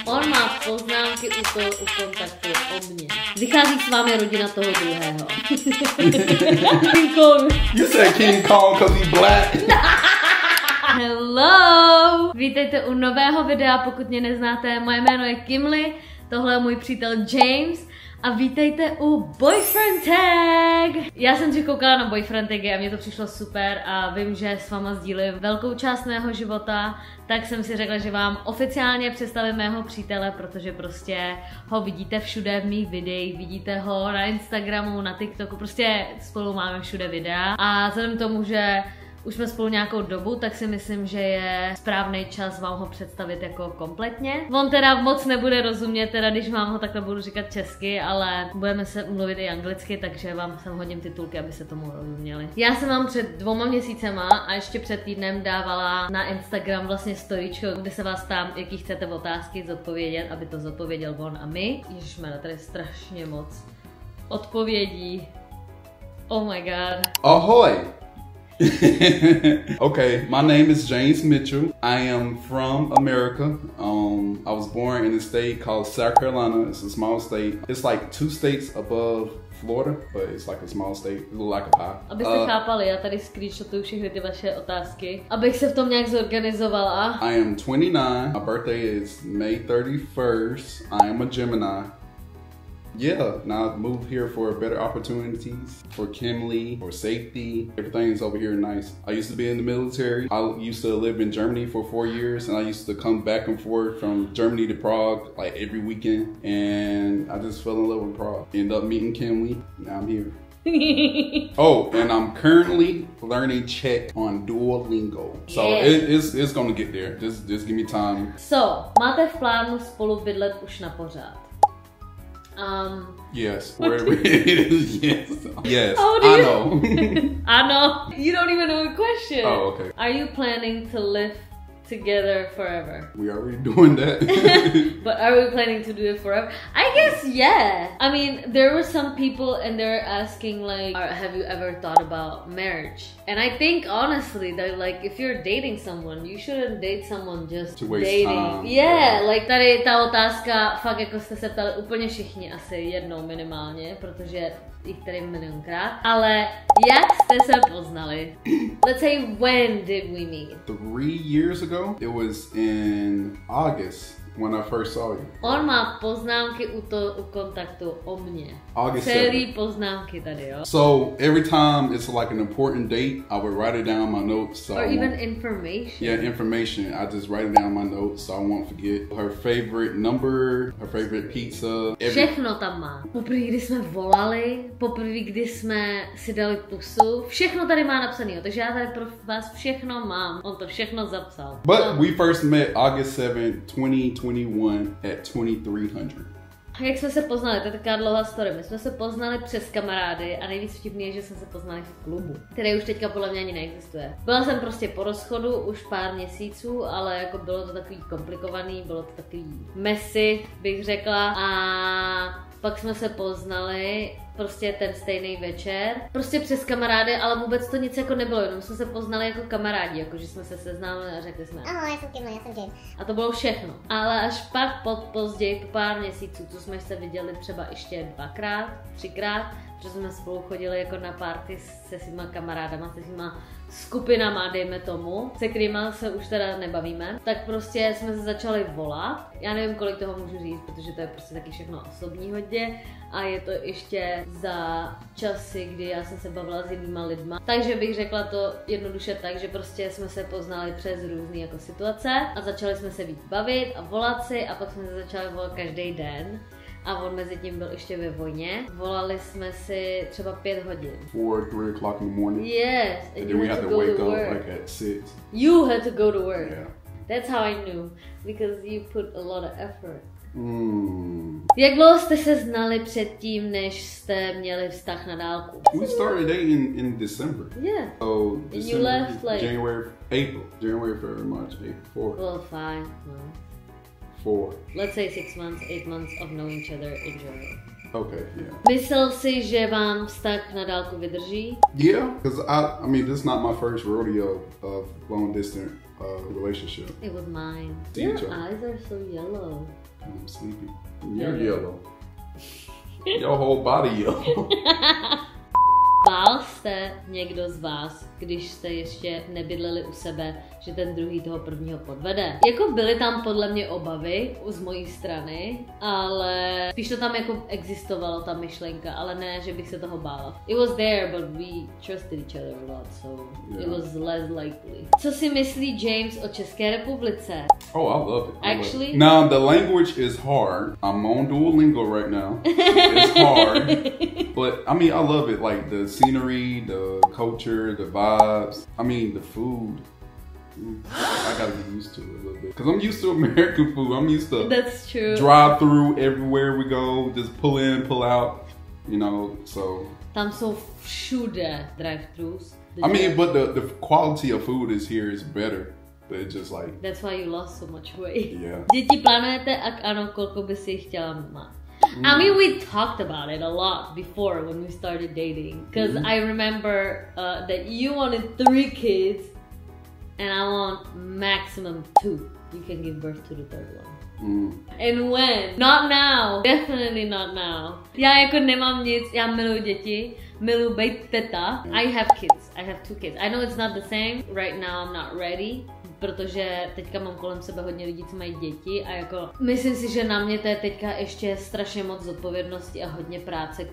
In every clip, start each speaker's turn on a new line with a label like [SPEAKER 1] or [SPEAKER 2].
[SPEAKER 1] On má poznámky u kontaktu o mně. Vychází s vámi rodina toho druhého. King Kong.
[SPEAKER 2] You said King Kong because he's black.
[SPEAKER 1] Hello! Vítejte u nového videa, pokud mě neznáte, moje jméno je Kimli, tohle je můj přítel James a vítejte u Boyfriend Tag! Já jsem si koukala na Boyfriend Tagy a mně to přišlo super a vím, že s váma sdílím velkou část mého života, tak jsem si řekla, že vám oficiálně představím mého přítele, protože prostě ho vidíte všude v mých videích, vidíte ho na Instagramu, na TikToku, prostě spolu máme všude videa a vzhledem k tomu, že už jsme spolu nějakou dobu, tak si myslím, že je správný čas vám ho představit jako kompletně. On teda moc nebude rozumět, teda když vám ho takhle budu říkat česky, ale budeme se mluvit i anglicky, takže vám sem hodím titulky, aby se tomu rozuměli. Já jsem vám před 2 měsícema a ještě před týdnem dávala na Instagram vlastně storyčko, kde se vás ptám, jaký chcete otázky zodpovědět, aby to zodpověděl on a my. Ježišmarja, tady je strašně moc odpovědí. Oh my god.
[SPEAKER 2] Ahoy! Okay, my name is James Mitchell. I am from America. I was born in a state called South Carolina. It's a small state. It's like 2 states above Florida, but it's like a small state. It looks like a pie.
[SPEAKER 1] Abyste chápali, já tady screenshotuju všechny ty vaše otázky, abych se v tom nějak zorganizovala.
[SPEAKER 2] I am 29. My birthday is May 31st. I am a Gemini. Yeah, now I moved here for better opportunities, for Kimli, for safety. Everything's over here nice. I used to be in the military. I used to live in Germany for 4 years, and I used to come back and forth from Germany to Prague like every weekend. And I just fell in love with Prague. Ended up meeting Kimli. Now I'm here. Oh, and I'm currently learning Czech on Duolingo. So it's gonna get there. Just give me time.
[SPEAKER 1] So, máte v plánu spolu bydlet už na pořád?
[SPEAKER 2] Yes, wherever it is, yes. Yes,
[SPEAKER 1] I
[SPEAKER 2] know.
[SPEAKER 1] I know. You don't even know the question.
[SPEAKER 2] Oh, okay.
[SPEAKER 1] Are you planning to live together forever?
[SPEAKER 2] We already doing that.
[SPEAKER 1] But are we planning to do it forever? I guess yeah. I mean, there were some people and they're asking like, have you ever thought about marriage? And I think honestly that like if you're dating someone, you shouldn't date someone just
[SPEAKER 2] to waste
[SPEAKER 1] dating.
[SPEAKER 2] Time.
[SPEAKER 1] Yeah, like tady ta otázka, fakt jako jste se ptali úplně všichni asi jednou minimálně, protože jich tady milionkrát. Ale jak jste se poznali? Let's say when did we meet?
[SPEAKER 2] 3 years ago. It was in August when I first saw you.
[SPEAKER 1] On má poznámky u kontaktu o mně.
[SPEAKER 2] August
[SPEAKER 1] Celý
[SPEAKER 2] 7th.
[SPEAKER 1] poznámky tady, jo.
[SPEAKER 2] So every time it's like an important date, I would write it down in my notes. So
[SPEAKER 1] Or even information.
[SPEAKER 2] Yeah, information. I just write it down in my notes so I won't forget. Her favorite number, her favorite pizza.
[SPEAKER 1] Všechno tam má. Poprvé, kdy jsme volali, poprvé, kdy jsme si dali pusu, všechno tady má napsaný, takže já tady pro vás všechno mám. On to všechno zapsal.
[SPEAKER 2] But we first met August 7th, 2021 at 2300.
[SPEAKER 1] Jak jsme se poznali, to je taková dlouhá story. My jsme se poznali přes kamarády a nejvíc vtipný je, že jsme se poznali v klubu, který už teďka podle mě ani neexistuje. Byla jsem prostě po rozchodu už pár měsíců, ale jako bylo to takový komplikovaný, bylo to takový messy, bych řekla. A pak jsme se poznali prostě ten stejný večer, prostě přes kamarády, ale vůbec to nic jako nebylo, jenom jsme se poznali jako kamarádi, jako že jsme se seznámili a řekli jsme
[SPEAKER 3] ahoj, já jsem Kimli, já jsem James.
[SPEAKER 1] A to bylo všechno. Ale až pak později, po pár měsíců, co jsme se viděli třeba ještě 2krát, 3krát, že jsme spolu chodili jako na party se svýma kamarádama, se svýma skupinama, dejme tomu, se kterýma se už teda nebavíme, tak prostě jsme se začali volat. Já nevím, kolik toho můžu říct, protože to je prostě taky všechno osobní hodně a je to ještě za časy, kdy já jsem se bavila s jinýma lidma. Takže bych řekla to jednoduše tak, že prostě jsme se poznali přes různé jako situace a začali jsme se víc bavit a volat si a pak jsme se začali volat každý den. A on mezi tím byl ještě ve vojně. Volali jsme si třeba 5 hodin.
[SPEAKER 2] 4, 3 o'clock in the morning.
[SPEAKER 1] Yes,
[SPEAKER 2] and then we had to wake up like at 6.
[SPEAKER 1] You had to go to work.
[SPEAKER 2] Yeah.
[SPEAKER 1] That's how I knew, because you put a lot of effort. Jak dlouho jste se znali předtím, než jste měli vztah na dálku?
[SPEAKER 2] We started dating in December.
[SPEAKER 1] Yeah.
[SPEAKER 2] So
[SPEAKER 1] And you left like
[SPEAKER 2] January, February, March, April, 4.
[SPEAKER 1] Well, 5 months.
[SPEAKER 2] 4.
[SPEAKER 1] Let's say 6 months, 8 months of knowing each other in general.
[SPEAKER 2] Okay, yeah.
[SPEAKER 1] Myslel si, že vám vztah na dálku vydrží?
[SPEAKER 2] Yeah, because I mean, this is not my first rodeo of long distance relationship.
[SPEAKER 1] It was mine.
[SPEAKER 2] See
[SPEAKER 1] Your
[SPEAKER 2] each other.
[SPEAKER 1] eyes are so yellow.
[SPEAKER 2] I'm sleepy. You're yellow. Your whole body yellow.
[SPEAKER 1] Bál jste někdo z vás, když jste ještě nebydleli u sebe, že ten druhý toho prvního podvede? Jako byly tam podle mě obavy z mojí strany, ale spíš to tam jako existovalo, ta myšlenka, ale ne, že bych se toho bála. It was there, but we trusted each other a lot, so it was less likely. Co si myslí James o České republice?
[SPEAKER 2] Oh, I love it.
[SPEAKER 1] Actually?
[SPEAKER 2] Now, the language is hard. I'm on Duolingo right now. It's hard. But, I mean, I love it. Like, the scenery, the culture, the vibes. I mean, the food. I gotta get used to it a little bit. Because I'm used to American food. I'm used to
[SPEAKER 1] That's true.
[SPEAKER 2] drive through everywhere we go. Just pull in, pull out. You know, so...
[SPEAKER 1] Tam jsou všude drive-thrus.
[SPEAKER 2] I mean, but the quality of food is better. But it's just like...
[SPEAKER 1] That's why you lost so much weight.
[SPEAKER 2] Yeah.
[SPEAKER 1] Děti plánujete, ak ano, kolko by si chtěla mít? I mean, we talked about it a lot before when we started dating. Because I remember that you wanted 3 kids and I want maximum 2. You can give birth to the 3rd one. And when? Not now. Definitely not now. Já jako nemám nic, já miluji děti, miluji být teta. I have kids. I have 2 kids. I know it's not the same. Right now I'm not ready. Protože teďka mám kolem sebe hodně lidí, co mají děti a jako myslím si, že na mě to je teďka ještě strašně moc zodpovědnosti a hodně práce,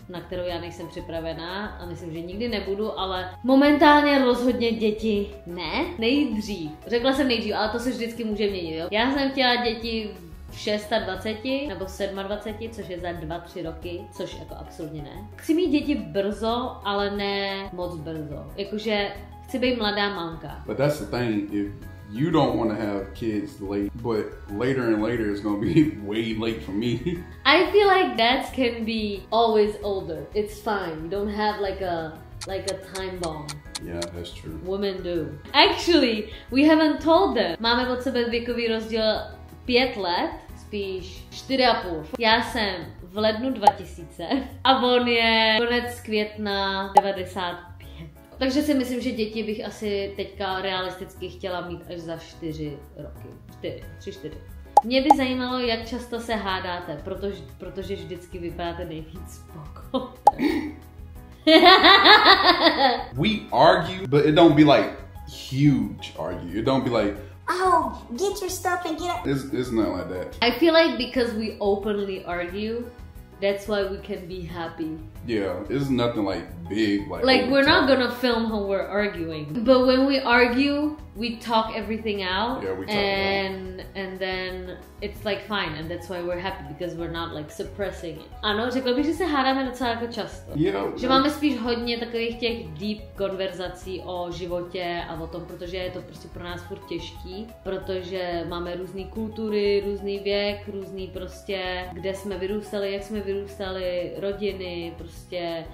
[SPEAKER 1] na kterou já nejsem připravená a myslím, že nikdy nebudu, ale momentálně rozhodně děti ne, nejdřív. Řekla jsem nejdřív, ale to se vždycky může měnit, jo. Já jsem chtěla děti v 26 nebo 27, což je za 2-3 roky, což jako absolutně ne. Chci mít děti brzo, ale ne moc brzo. Jakože chci být mladá mamka.
[SPEAKER 2] But that's the thing, if you don't want to have kids late, but later and later it's gonna be way late for me.
[SPEAKER 1] I feel like dads can be always older. It's fine. You don't have like a time bomb.
[SPEAKER 2] Yeah, that's true.
[SPEAKER 1] Women do. Actually, we haven't told them. Máme od sebe věkový rozdíl 5 let, spíš 4,5. Já jsem v lednu 2000 a on je konec května 95. Takže si myslím, že děti bych asi teďka realisticky chtěla mít až za 4 roky. 3-4. Mě by zajímalo, jak často se hádáte, protože vždycky vypadáte nejvíc spokojně.
[SPEAKER 2] We argue, but it don't be like huge argue. It don't be like,
[SPEAKER 3] oh, get your stuff and get up.
[SPEAKER 2] It's not like that.
[SPEAKER 1] I feel like because we openly argue, that's why we can be happy.
[SPEAKER 2] Yeah, it's nothing like big.
[SPEAKER 1] Like we're not gonna film how we're arguing. But when we argue, we talk everything out.
[SPEAKER 2] Yeah, we talk
[SPEAKER 1] and then it's like fine. And that's why we're happy, because we're not like suppressing it. Ano, řekla bych, že se hádáme docela jako často.
[SPEAKER 2] Yeah.
[SPEAKER 1] Že máme spíš hodně takových těch deep konverzací o životě a o tom, protože je to prostě pro nás furt těžký. Protože máme různé kultury, různý věk, různý prostě, kde jsme vyrůstali, jak jsme vyrůstali, rodiny, prostě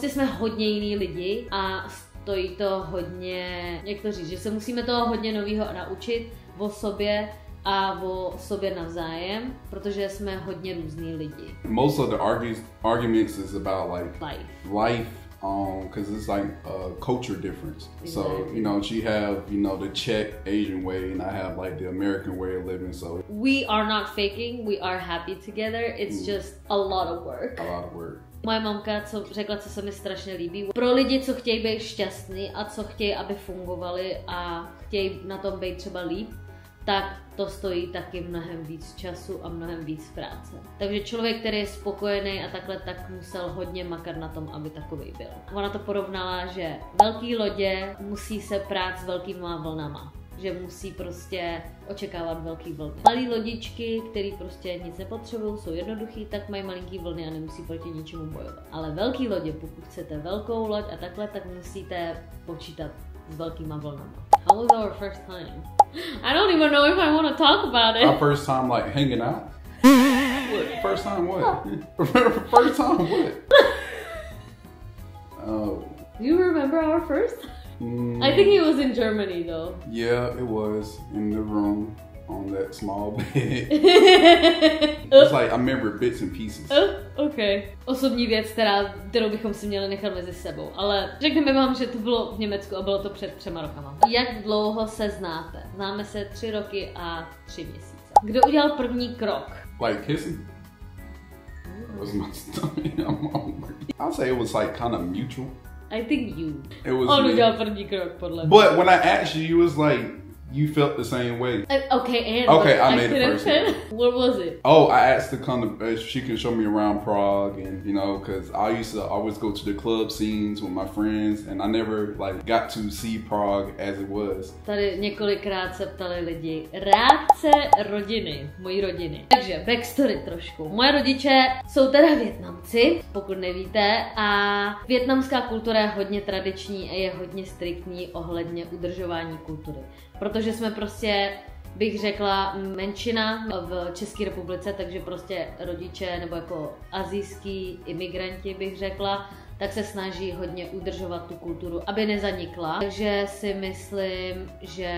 [SPEAKER 1] jsme hodně jiný lidi a stojí to hodně, jak to říct, že se musíme toho hodně nového naučit o sobě a o sobě navzájem, protože jsme hodně různý lidi.
[SPEAKER 2] Most of the arguments is about like life. Because it's like a culture difference.
[SPEAKER 1] Exactly.
[SPEAKER 2] So, you know, she have, you know, the Czech Asian way and I have like the American way of living. So
[SPEAKER 1] we are not faking, we are happy together. It's just a lot of work.
[SPEAKER 2] A lot of work.
[SPEAKER 1] Moje mamka řekla, co se mi strašně líbí. Pro lidi, co chtějí být šťastní a co chtějí, aby fungovali a chtějí na tom být třeba líp, tak to stojí taky mnohem víc času a mnohem víc práce. Takže člověk, který je spokojený a takhle, tak musel hodně makat na tom, aby takový byl. Ona to porovnala, že velký lodě musí se prát s velkýma vlnama. Že musí prostě očekávat velký vlny. Malý lodičky, který prostě nic nepotřebují, jsou jednoduchý, tak mají malinký vlny a nemusí proti ničemu bojovat. Ale velký lodě, pokud chcete velkou loď a takhle, tak musíte počítat s velkýma vlnama. How was our first time? I don't even know if I want to talk about it.
[SPEAKER 2] Our first time like hanging out? What? First time what? First time what? Oh.
[SPEAKER 1] Do you remember our first time? I think it was in Germany though.
[SPEAKER 2] Yeah, it was in the room. on that small bed. It's like I remember bits and pieces.
[SPEAKER 1] OK. Osobní věc, kterou bychom si měli nechat mezi sebou. Ale řekněme vám, že to bylo v Německu a bylo to před 3 rokama. Jak dlouho se znáte? Známe se 3 roky a 3 měsíce. Kdo udělal první krok?
[SPEAKER 2] Like kissing? Was my stomach? I'll say it was like kind of mutual.
[SPEAKER 1] I think you.
[SPEAKER 2] It was
[SPEAKER 1] On
[SPEAKER 2] me.
[SPEAKER 1] udělal první krok, podle mě.
[SPEAKER 2] But when I asked you, you was like, you felt the same way.
[SPEAKER 1] Okay,
[SPEAKER 2] I made it first.
[SPEAKER 1] What was it?
[SPEAKER 2] Oh, I asked to come to, she can show me around Prague, and you know, because I used to always go to the club scenes with my friends, and I never like got to see Prague as it was.
[SPEAKER 1] Tady několikrát se ptali lidi. Reakce rodiny, mojí rodiny. Takže backstory trošku. Moje rodiče jsou teda Vietnamci, pokud nevíte, a vietnamská kultura je hodně tradiční a je hodně striktní ohledně udržování kultury. Protože jsme prostě, bych řekla, menšina v České republice, takže prostě rodiče nebo jako asijský imigranti, bych řekla, tak se snaží hodně udržovat tu kulturu, aby nezanikla. Takže si myslím, že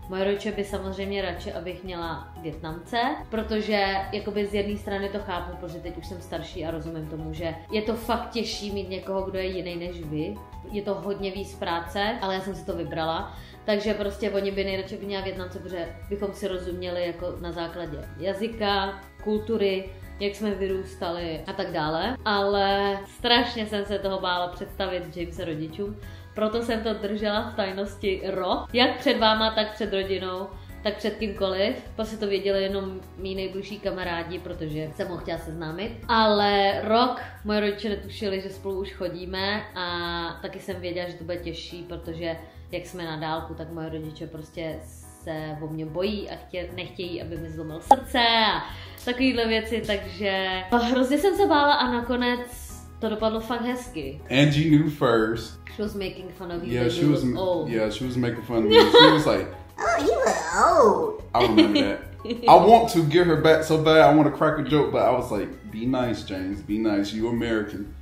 [SPEAKER 1] moje rodiče by samozřejmě radši, abych měla Vietnamce, protože jakoby z jedné strany to chápu, protože teď už jsem starší a rozumím tomu, že je to fakt těžší mít někoho, kdo je jiný než vy. Je to hodně víc práce, ale já jsem si to vybrala. Takže prostě oni by nejradši měla Vietnamce, protože bychom si rozuměli jako na základě jazyka, kultury, jak jsme vyrůstali a tak dále. Ale strašně jsem se toho bála představit Jamese rodičům, proto jsem to držela v tajnosti rok. Jak před váma, tak před rodinou, tak před kýmkoliv. Prostě to věděli jenom mý nejbližší kamarádi, protože jsem ho chtěla seznámit. Ale rok moje rodiče netušili, že spolu už chodíme a taky jsem věděla, že to bude těžší, protože jak jsme na dálku, tak moje rodiče prostě se o mě bojí a nechtějí, aby mi zlomil srdce a takovýhle věci, takže hrozně jsem se bála a nakonec to dopadlo fakt hezky.
[SPEAKER 2] Angie knew first.
[SPEAKER 1] She was making fun of you.
[SPEAKER 2] Yeah, she was.
[SPEAKER 1] Old.
[SPEAKER 2] Yeah, she was making fun of me. She was like,
[SPEAKER 3] Oh, you look old.
[SPEAKER 2] I remember that. I want to get her back so bad. I want to crack a joke, but I was like, be nice, James. Be nice. You American.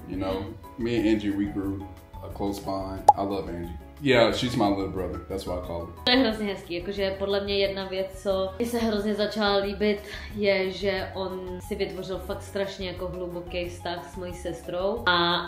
[SPEAKER 2] You know, me and Angie, we grew a close bond. I love Angie. Yeah, she's my little brother. That's what I call her.
[SPEAKER 1] To je hrozně hezký, jakože podle mě jedna věc, co mi se hrozně začala líbit, je, že on si vytvořil fakt strašně jako hluboký vztah s mojí sestrou a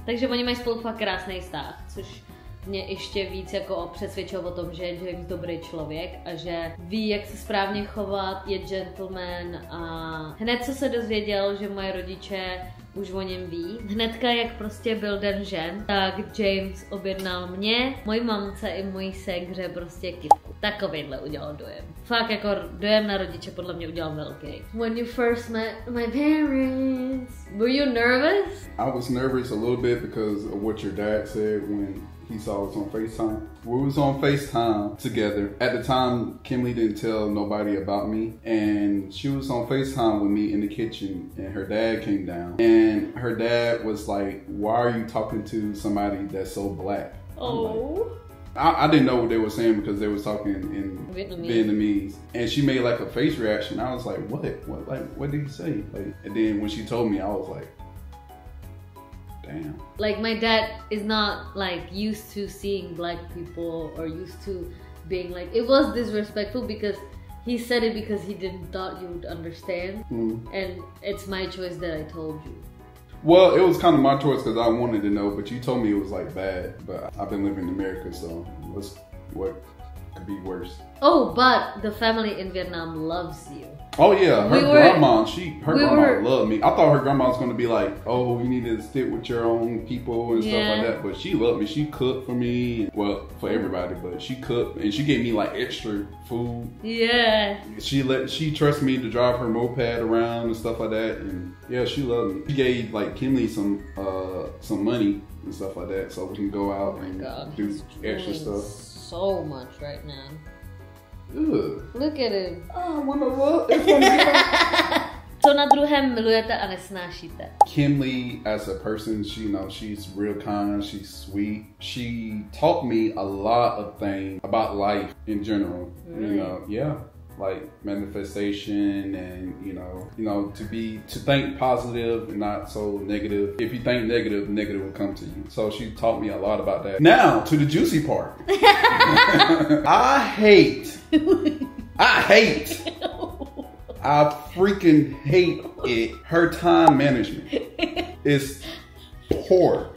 [SPEAKER 1] takže oni mají spolu fakt krásný vztah, což mě ještě víc jako přesvědčilo o tom, že je James dobrý člověk a že ví, jak se správně chovat, je gentleman a hned co se dozvěděl, že moje rodiče už o něm ví. Hnedka, jak prostě byl den žen, tak James objednal mě, mojí mamce i mojí ségře prostě kytku. Takovejhle udělal dojem. Fakt jako dojem na rodiče podle mě udělal velký. When you first met my parents, were you nervous?
[SPEAKER 2] I was nervous a little bit because of what your dad said when he saw us on FaceTime. We was on FaceTime together. At the time, Kimberly didn't tell nobody about me. And she was on FaceTime with me in the kitchen and her dad came down. And her dad was like, why are you talking to somebody that's so black?
[SPEAKER 1] Oh.
[SPEAKER 2] I didn't know what they were saying because they was talking in Vietnamese. And she made like a face reaction. I was like, what? What did he say? Like, and then when she told me, I was like, damn. Like
[SPEAKER 1] my dad is not like used to seeing black people or used to being like, it was disrespectful because he said it because he didn't thought you would understand. And it's my choice that I told you.
[SPEAKER 2] Well, it was kind of my choice because I wanted to know, but you told me it was like bad. But I've been living in America, so what could be worse? Oh,
[SPEAKER 1] but the family in Vietnam loves you.
[SPEAKER 2] Oh yeah, her grandma loved me. I thought her grandma was gonna be like, oh, you need to stick with your own people and stuff like that. But she loved me. She cooked for me. Well, for everybody, but she cooked and she gave me like extra food.
[SPEAKER 1] Yeah.
[SPEAKER 2] She trusted me to drive her moped around and stuff like that. And yeah, she loved me. She gave like Kimberly some money and stuff like that, so we can go out and do extra stuff.
[SPEAKER 1] So much right now.
[SPEAKER 2] Ugh.
[SPEAKER 1] Look at him.
[SPEAKER 2] I wanna look. It's gonna be
[SPEAKER 1] Co na druhém milujete a nesnášíte?
[SPEAKER 2] Kimberly as a person, she's real kind, she's sweet. She taught me a lot of things about life in general.
[SPEAKER 1] Really?
[SPEAKER 2] You know, yeah. like manifestation and to think positive and not so negative. If you think negative, negative will come to you. So she taught me a lot about that. Now to the juicy part. I freaking hate it. Her time management is poor.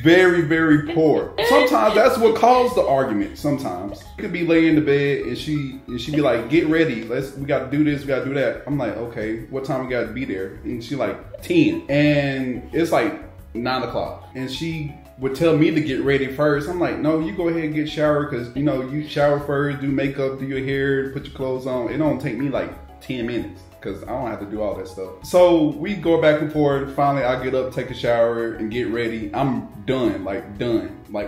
[SPEAKER 2] Very, very poor. Sometimes that's what caused the argument. Sometimes you could be laying in the bed and she be like, "Get ready. We gotta do this. We gotta do that." I'm like, "Okay, what time we gotta be there?" And she like 10, and it's like 9 o'clock, and she would tell me to get ready first. I'm like, "No, you go ahead and get showered, because you shower first, do makeup, do your hair, put your clothes on. It don't take me like 10 minutes. Because I don't have to do all that stuff." So we go back and forth. Finally, I get up, take a shower, and get ready. I'm done, like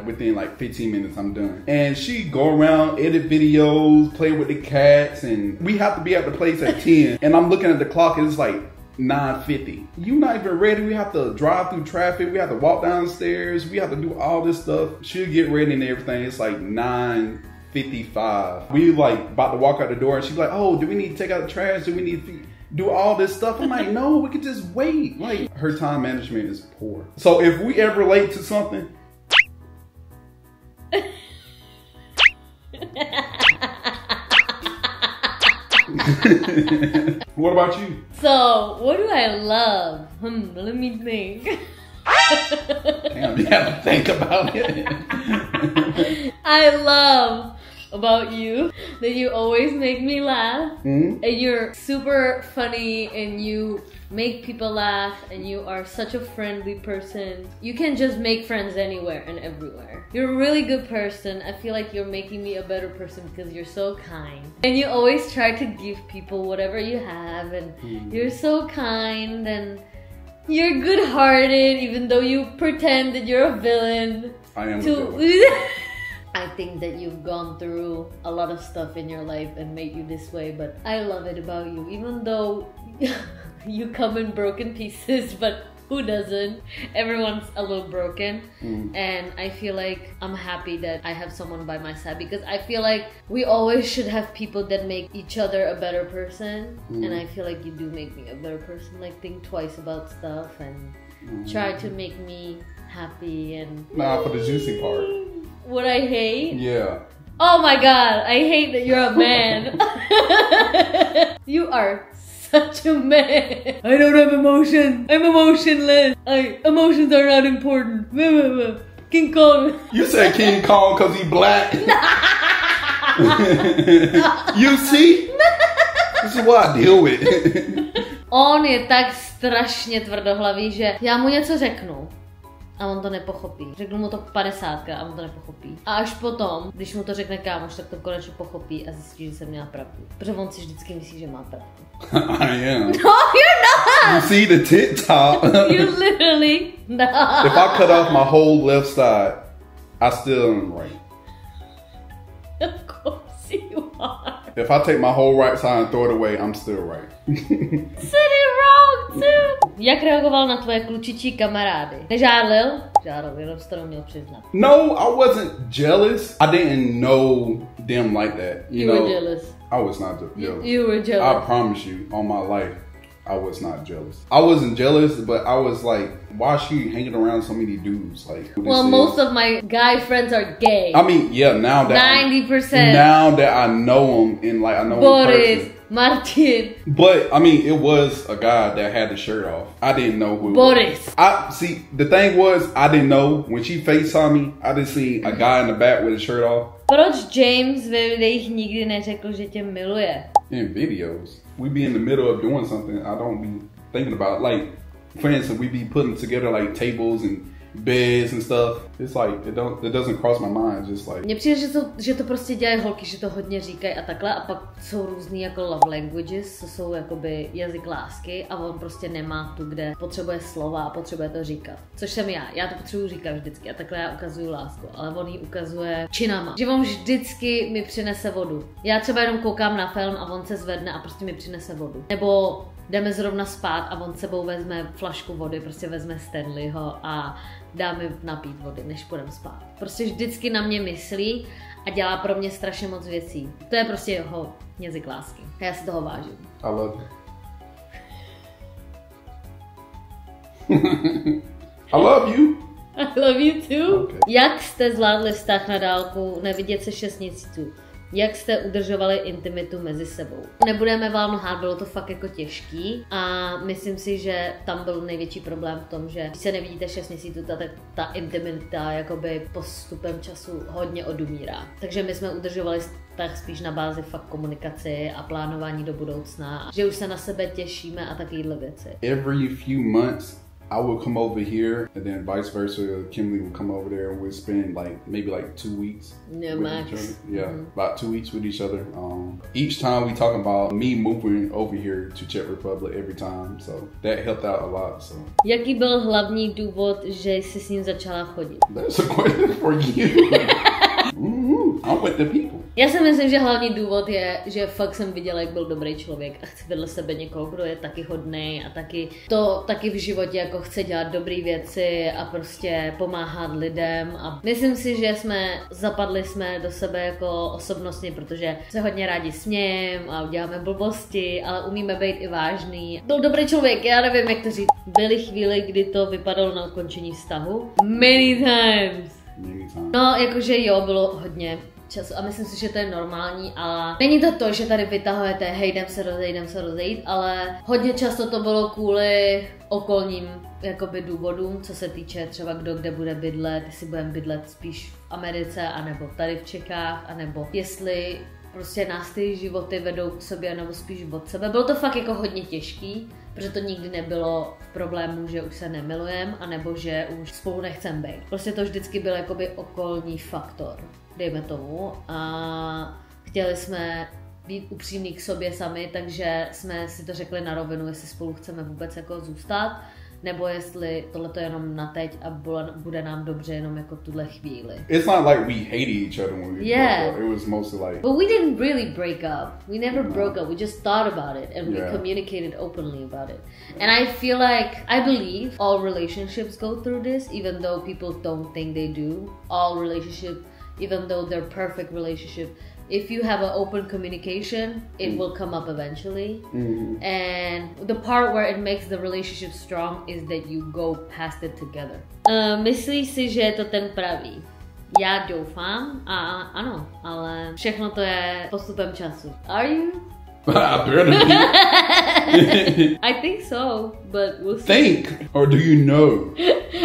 [SPEAKER 2] within like 15 minutes, I'm done. And she go around, edit videos, play with the cats, and we have to be at the place at 10. And I'm looking at the clock, and it's like 9:50. You not even ready. We have to drive through traffic. We have to walk downstairs. We have to do all this stuff. She'll get ready and everything. It's like 9:55. We like about to walk out the door, and she's like, "Oh, do we need to take out the trash? Do we need to do all this stuff?" I'm like, "No, we could just wait." Like, her time management is poor. So if we ever late to something, what about you?
[SPEAKER 1] So, what do I love? Let me think.
[SPEAKER 2] Damn, you have to think about it.
[SPEAKER 1] I love about you that you always make me laugh, and you're super funny, and you make people laugh, and you are such a friendly person. You can just make friends anywhere and everywhere. You're a really good person. I feel like you're making me a better person because you're so kind, and you always try to give people whatever you have, and you're so kind, and you're good-hearted even though you pretend that you're a villain.
[SPEAKER 2] I am a villain.
[SPEAKER 1] I think that you've gone through a lot of stuff in your life and made you this way, but I love it about you, even though you come in broken pieces, but who doesn't? Everyone's a little broken. And I feel like I'm happy that I have someone by my side, because I feel like we always should have people that make each other a better person. And I feel like you do make me a better person. Like, think twice about stuff and try to make me happy. And
[SPEAKER 2] nah, for the juicy part.
[SPEAKER 1] What I hate?
[SPEAKER 2] Yeah.
[SPEAKER 1] Oh my god, I hate that you're a man. You are such a man. I don't have emotions. I'm emotionless. Emotions are not important. King Kong.
[SPEAKER 2] You said King Kong because he black. You see? This is what I deal with.
[SPEAKER 1] On je tak strašně tvrdohlavý, že já mu něco řeknu a on to nepochopí. Řeknu mu to 50krát a on to nepochopí. A až potom, když mu to řekne kámoš, tak to konečně pochopí a zjistí, že jsem měla pravdu. Protože on si vždycky myslí, že má pravdu.
[SPEAKER 2] I am.
[SPEAKER 1] No, you're not!
[SPEAKER 2] You see the TikTok?
[SPEAKER 1] You literally not.
[SPEAKER 2] If I cut off my whole left side, I still am right.
[SPEAKER 1] Of course you are.
[SPEAKER 2] If I take my whole right side and throw it away, I'm still right.
[SPEAKER 1] Said it wrong too. Jak reagoval na tvoje klučičí kamarády? Nežádlil? Žádal, jenom jsi to neměl přiznat.
[SPEAKER 2] No, I wasn't jealous. I didn't know them like that. You know,
[SPEAKER 1] were jealous.
[SPEAKER 2] I was not jealous.
[SPEAKER 1] You were jealous.
[SPEAKER 2] I promise you, on my life, I was not jealous. I wasn't jealous, but I was like, why is she hanging around so many dudes? Like,
[SPEAKER 1] well, most of my guy friends are gay.
[SPEAKER 2] I mean, yeah, now that
[SPEAKER 1] 90%.
[SPEAKER 2] Now that I know them and like I know
[SPEAKER 1] Boris, Martin.
[SPEAKER 2] But I mean, it was a guy that had the shirt off. I didn't know who.
[SPEAKER 1] Boris.
[SPEAKER 2] I see. The thing was, I didn't know when she FaceTimed me. I didn't see a guy in the back with his shirt off.
[SPEAKER 1] Proč James ve videích nikdy neřekl, že tě miluje?
[SPEAKER 2] In videos, we be in the middle of doing something. I don't be thinking about it. Like, for instance, we be putting together like tables and beds and stuff. It's like it doesn't cross my mind. Just like.
[SPEAKER 1] Mně přijde, že to prostě dělají holky, že to hodně říkají a takhle, a pak jsou různý jako love languages, co jsou jakoby jazyk lásky, a on prostě nemá tu, kde potřebuje slova a potřebuje to říkat. Což jsem já. Já to potřebuji říkat vždycky a takhle já ukazuju lásku, ale on ji ukazuje činama. Že on vždycky mi přinese vodu. Já třeba jenom koukám na film a on se zvedne a prostě mi přinese vodu. Nebo jdeme zrovna spát a on sebou vezme flašku vody, prostě vezme Stanleyho a dá mi napít vody, než půjdem spát. Prostě vždycky na mě myslí a a dělá pro mě strašně moc věcí. To je prostě jeho jazyk lásky. A já si toho vážím.
[SPEAKER 2] I love you. I love you.
[SPEAKER 1] I love you too.
[SPEAKER 2] Okay.
[SPEAKER 1] Jak jste zvládli vztah na dálku, nevidět se 6 měsíců? Jak jste udržovali intimitu mezi sebou? Nebudeme vám lhát, bylo to fakt jako těžký a myslím si, že tam byl největší problém v tom, že když se nevidíte 6 měsíců, tak ta intimita jakoby postupem času hodně odumírá. Takže my jsme udržovali vztah spíš na bázi fakt komunikaci a plánování do budoucna, že už se na sebe těšíme a takovéhle věci.
[SPEAKER 2] Every few months I would come over here, and then vice versa. Kimberly would come over there, and we'd spend maybe 2 weeks with each other. Yeah, about 2 weeks with each other. Each time we talk about me moving over here to Czech Republic every time, so that helped out a lot. So.
[SPEAKER 1] Jaký byl hlavní důvod, že jsi s ním začala chodit?
[SPEAKER 2] That's a question for you. I'm with the people.
[SPEAKER 1] Já si myslím, že hlavní důvod je, že fakt jsem viděla, jak byl dobrý člověk a chci vedle sebe někoho, kdo je taky hodnej a taky v životě jako chce dělat dobré věci a prostě pomáhat lidem a myslím si, že zapadli jsme do sebe jako osobnostně, protože se hodně rádi smějeme a uděláme blbosti, ale umíme být i vážný. Byl dobrý člověk, já nevím, jak to říct. Byly chvíli, kdy to vypadalo na ukončení vztahu. Many times. No, jakože jo, bylo hodně času a myslím si, že to je normální, ale není to, že tady vytahujete, hej, jdem se rozejít, ale hodně často to bylo kvůli okolním jakoby důvodům, co se týče třeba kdo kde bude bydlet, jestli budeme bydlet spíš v Americe, anebo tady v Čechách, anebo jestli prostě nás ty životy vedou k sobě, nebo spíš od sebe. Bylo to fakt jako hodně těžký, protože to nikdy nebylo v problému, že už se nemilujeme, anebo že už spolu nechcem být. Prostě to vždycky byl jakoby okolní faktor, dejme tomu. A chtěli jsme být upřímní k sobě sami, takže jsme si to řekli na rovinu, jestli spolu chceme vůbec jako zůstat, nebo jestli tohle to je jenom na teď a bude nám dobře jenom jako tuhle chvíli.
[SPEAKER 2] It's not like we hated each other when we broke up. It was mostly like...
[SPEAKER 1] But we didn't really break up. We never broke up. We just thought about it and we communicated openly about it. And I feel like, I believe all relationships go through this, even though people don't think they do. All relationships, even though they're perfect relationship, if you have an open communication, it will come up eventually. And the part where it makes the relationship strong is that you go past it together. Myslíš si, že je to ten pravý? Já doufám a ano, ale všechno to je postupem času. Are you? I think so, but we'll see.
[SPEAKER 2] Think, or do you know?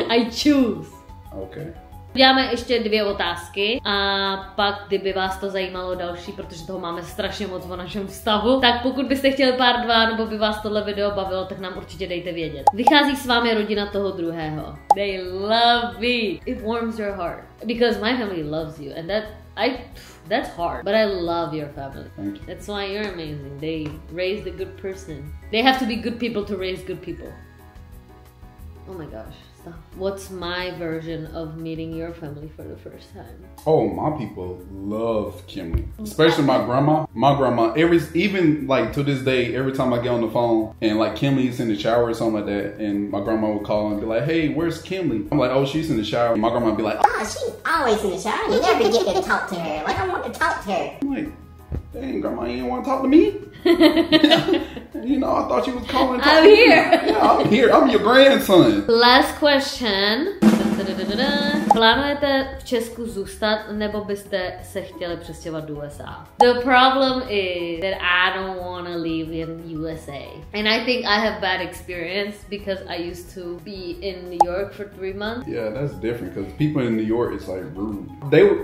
[SPEAKER 1] I choose.
[SPEAKER 2] Okay.
[SPEAKER 1] Děláme ještě 2 otázky a pak, kdyby vás to zajímalo další, protože toho máme strašně moc o našem vztahu, tak pokud byste chtěli pár 2, nebo by vás tohle video bavilo, tak nám určitě dejte vědět. Vychází s vámi rodina toho druhého. They love me. It warms your heart. Because my family loves you and that's hard. But I love your family.
[SPEAKER 2] Thank you.
[SPEAKER 1] That's why you're amazing. They raised a good person. They have to be good people to raise good people. Oh my gosh. What's my version of meeting your family for the first time?
[SPEAKER 2] Oh, my people love Kimberly, especially my grandma. My grandma, even like to this day, every time I get on the phone and like Kimberly's in the shower or something like that, and my grandma would call and be like, "Hey, where's Kimberly?" I'm like, "Oh, she's in the shower." My grandma would be like,
[SPEAKER 3] "Oh, she's always in the shower. You never get to talk to her. Like, I want to talk to her."
[SPEAKER 2] I'm like, "Dang, grandma, you didn't want to talk to me?" You know, I thought you was calling.
[SPEAKER 1] I'm here.
[SPEAKER 2] Yeah, I'm here. I'm your grandson.
[SPEAKER 1] Last question. Plánujete v Česku zůstat, nebo byste se chtěli přestěhovat do USA? The problem is that I don't want to live in USA. And I think I have bad experience because I used to be in New York for 3 months.
[SPEAKER 2] Yeah, that's different because people in New York is like rude.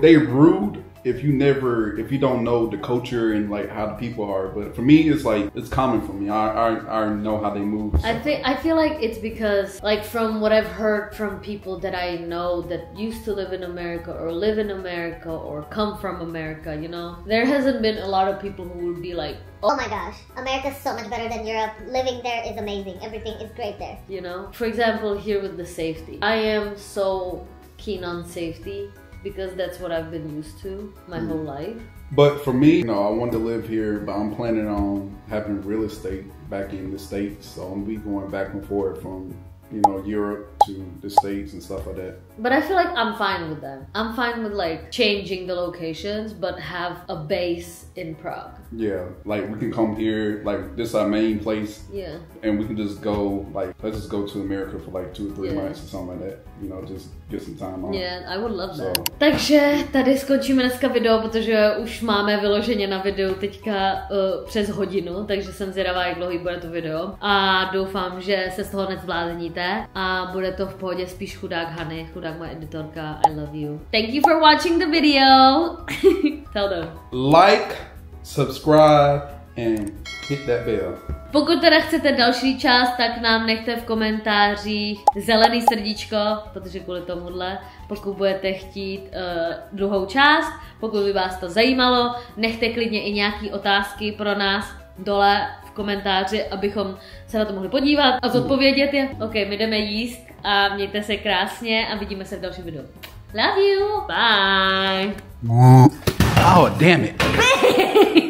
[SPEAKER 2] They rude if you don't know the culture and like how the people are, but for me it's like it's common for me. I know how they move. So.
[SPEAKER 1] I feel like it's because like from what I've heard from people that I know that used to live in America or live in America or come from America, you know, there hasn't been a lot of people who would be like,
[SPEAKER 3] oh my gosh, America's so much better than Europe. Living there is amazing. Everything is great there.
[SPEAKER 1] You know, for example, here with the safety, I am so keen on safety because that's what I've been used to my whole life.
[SPEAKER 2] But for me, you know, I wanted to live here, but I'm planning on having real estate back in the States. So I'm be going back and forth from, you know, Europe to the States and stuff like that.
[SPEAKER 1] But I feel like I'm fine with that. I'm fine with like changing the locations, but have a base in Prague.
[SPEAKER 2] Yeah, like we can come here, like this is our main place.
[SPEAKER 1] Yeah.
[SPEAKER 2] And we can just go, like, let's just go to America for like 2 or 3 months or something like that. You know, just get some time off.
[SPEAKER 1] Yeah, I would love that.
[SPEAKER 2] So.
[SPEAKER 1] Takže tady skončíme dneska video, protože už máme vyloženě na videu teďka přes hodinu, takže jsem zvědavá, jak dlouhý bude to video. A doufám, že se z toho nezblázníte a bude to v pohodě, spíš chudák Hany, chudák moje editorka. I love you. Thank you for watching the video. Tell them.
[SPEAKER 2] Like, subscribe, and hit that bell.
[SPEAKER 1] Pokud teda chcete další část, tak nám nechte v komentářích zelený srdíčko, protože kvůli tomuhle, pokud budete chtít druhou část, pokud by vás to zajímalo, nechte klidně i nějaký otázky pro nás dole v komentáři, abychom se na to mohli podívat a zodpovědět je. Ok, my jdeme jíst a mějte se krásně a vidíme se v dalším videu. Love you, bye!
[SPEAKER 2] Oh, damn it!